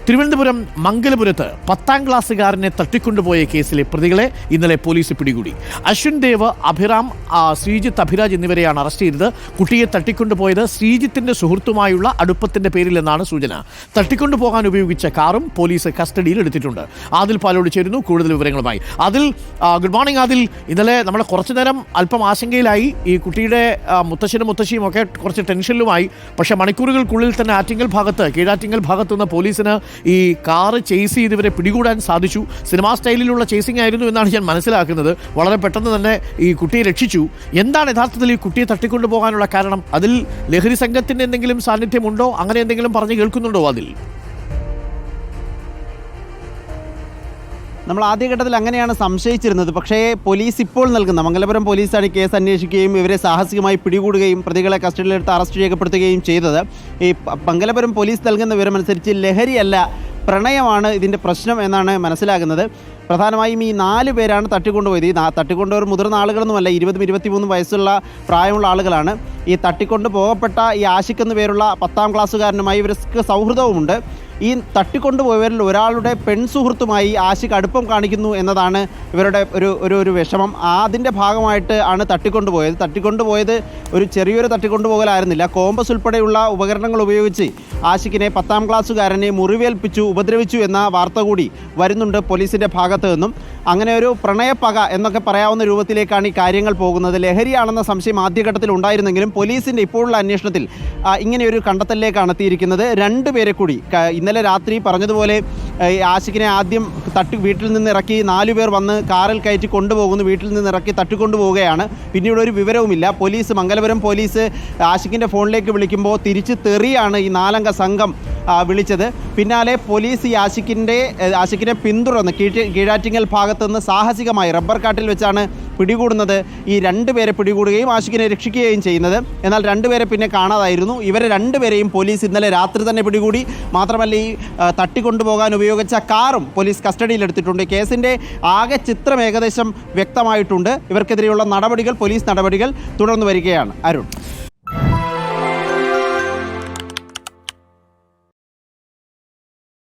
തിരുവനന്തപുരം മംഗലപുരത്ത് 10ാം ക്ലാസ്സുകാരനെ തട്ടിക്കൊണ്ടുപോയ കേസിലെ പ്രതികളെ ഇന്നലെ പോലീസ് പിടികൂടി. അശ്വിൻ ദേവ്, അഭിറാം, ശ്രീജിത്ത് അഭിരാജ് എന്നിവരെയാണ് അറസ്റ്റ് ചെയ്തത്. കുട്ടിയെ തട്ടിക്കൊണ്ടുപോയത് ശ്രീജിത്തിന്റെ സുഹൃത്തുമായുള്ള അടുപ്പത്തിന്റെ പേരിലെന്നാണ് സൂചന. തട്ടിക്കൊണ്ടുപോകാൻ ഉപയോഗിച്ച കാറും പോലീസ് കസ്റ്റഡിയിൽ എടുത്തിട്ടുണ്ട്. ആദിൽ പാലോട് ചേരുന്നു കൂടുതൽ വിവരങ്ങളുമായി. Adil, good morning. ആദിൽ, ഇന്നലെ നമ്മൾ കുറച്ചു നേരം അല്പം ആശങ്കയിലായി. ഈ കുട്ടിയുടെ മുത്തശ്ശനും മുത്തശ്ശിയും ഒക്കെ കുറച്ച് ടെൻഷനിലുമായി. പക്ഷേ മണിക്കൂറുകൾക്കുള്ളിൽ തന്നെ കീഴാറ്റിങ്ങൽ ഭാഗത്തു നിന്ന് പോലീസിന് ഈ കാറ് ചേസ് ചെയ്ത് ഇവരെ പിടികൂടാൻ സാധിച്ചു. സിനിമാ സ്റ്റൈലിലുള്ള ചേസിംഗ് ആയിരുന്നു എന്നാണ് ഞാൻ മനസ്സിലാക്കുന്നത്. വളരെ പെട്ടെന്ന് തന്നെ ഈ കുട്ടിയെ രക്ഷിച്ചു. എന്താണ് യഥാർത്ഥത്തിൽ ഈ കുട്ടിയെ തട്ടിക്കൊണ്ടു പോകാനുള്ള കാരണം? അതിൽ ലഹരി സംഘത്തിൻ്റെ എന്തെങ്കിലും സാന്നിധ്യമുണ്ടോ? അങ്ങനെ എന്തെങ്കിലും പറഞ്ഞ് കേൾക്കുന്നുണ്ടോ അതിൽ? നമ്മൾ ആദ്യഘട്ടത്തിൽ അങ്ങനെയാണ് സംശയിച്ചിരുന്നത്. പക്ഷേ പോലീസ് ഇപ്പോൾ നൽകുന്ന മംഗലപുരം പോലീസാണ് കേസ് അന്വേഷിക്കുകയും ഇവരെ സാഹസികമായി പിടികൂടുകയും പ്രതികളെ കസ്റ്റഡിയിലെടുത്ത് അറസ്റ്റ് രേഖപ്പെടുത്തുകയും ചെയ്തത്. ഈ മംഗലപുരം പോലീസ് നൽകുന്ന വിവരമനുസരിച്ച് ലഹരിയല്ല, പ്രണയമാണ് ഇതിൻ്റെ പ്രശ്നം എന്നാണ് മനസ്സിലാകുന്നത്. പ്രധാനമായും ഈ 4 പേരാണ് തട്ടിക്കൊണ്ടുപോയത്. ഈ തട്ടിക്കൊണ്ടുപോയവർ മുതിർന്ന ആളുകളൊന്നുമല്ല, 20-23 വയസ്സുള്ള പ്രായമുള്ള ആളുകളാണ്. ഈ തട്ടിക്കൊണ്ട് പോകപ്പെട്ട ഈ ആഷിഖ് എന്നു പേരുള്ള 10ാം ക്ലാസ്സുകാരനുമായി ഇവർക്ക് സൗഹൃദവുമുണ്ട്. ഈ തട്ടിക്കൊണ്ടുപോയവരിൽ ഒരാളുടെ പെൺസുഹൃത്തുമായി ആഷിഖ് അടുപ്പം കാണിക്കുന്നു എന്നതാണ് ഇവരുടെ ഒരു വിഷമം. അതിൻ്റെ ഭാഗമായിട്ട് ആണ് തട്ടിക്കൊണ്ടുപോയത് ഒരു ചെറിയൊരു തട്ടിക്കൊണ്ടുപോകലായിരുന്നില്ല. കോമ്പസ് ഉൾപ്പെടെയുള്ള ഉപകരണങ്ങൾ ഉപയോഗിച്ച് ആഷിഖിനെ 10ാം ക്ലാസ്സുകാരനെ മുറിവേൽപ്പിച്ചു, ഉപദ്രവിച്ചു എന്ന വാർത്ത കൂടി വരുന്നുണ്ട് പോലീസിൻ്റെ ഭാഗത്ത് നിന്നും. അങ്ങനെ ഒരു പ്രണയപ്പക എന്നൊക്കെ പറയാവുന്ന രൂപത്തിലേക്കാണ് ഈ കാര്യങ്ങൾ പോകുന്നത്. ലഹരിയാണെന്ന സംശയം ആദ്യഘട്ടത്തിൽ ഉണ്ടായിരുന്നെങ്കിലും പോലീസിൻ്റെ ഇപ്പോഴുള്ള അന്വേഷണത്തിൽ ഇങ്ങനെയൊരു കണ്ടെത്തലിലേക്കാണ് എത്തിയിരിക്കുന്നത്. 2 പേരെ കൂടി ഇന്നലെ രാത്രി പറഞ്ഞതുപോലെ ആഷിഖിനെ ആദ്യം വീട്ടിൽ നിന്ന് ഇറക്കി 4 പേർ വന്ന് കാറിൽ കയറ്റി കൊണ്ടുപോകുന്നു. വീട്ടിൽ നിന്ന് ഇറക്കി തട്ടിക്കൊണ്ടുപോവുകയാണ്. പിന്നീട് ഒരു വിവരവുമില്ല. മംഗലപുരം പോലീസ് ആഷിഖിൻ്റെ ഫോണിലേക്ക് വിളിക്കുമ്പോൾ തിരിച്ച് തെറിയാണ് ഈ 4 അംഗ സംഘം വിളിച്ചത്. പിന്നാലെ പോലീസ് ഈ ആഷിഖിനെ പിന്തുടർന്ന് കീഴാറ്റിങ്ങൽ ഭാഗത്തു നിന്ന് സാഹസികമായി റബ്ബർ കാട്ടിൽ വെച്ചാണ് പിടികൂടുന്നത്. ഈ 2 പേരെ പിടികൂടുകയും ആഷിഖിനെ രക്ഷിക്കുകയും ചെയ്യുന്നത്. എന്നാൽ 2 പേരെ പിന്നെ കാണാതായിരുന്നു. ഇവരെ 2 പേരെയും പോലീസ് ഇന്നലെ രാത്രി തന്നെ പിടികൂടി. മാത്രമല്ല ഈ തട്ടിക്കൊണ്ടുപോകാൻ ഉപയോഗിച്ച കാറും പോലീസ് കസ്റ്റഡിയിലെടുത്തിട്ടുണ്ട്. കേസിൻ്റെ ആകെ ചിത്രം ഏകദേശം വ്യക്തമായിട്ടുണ്ട്. ഇവർക്കെതിരെയുള്ള പോലീസ് നടപടികൾ തുടർന്നു വരികയാണ്. അരുൺ.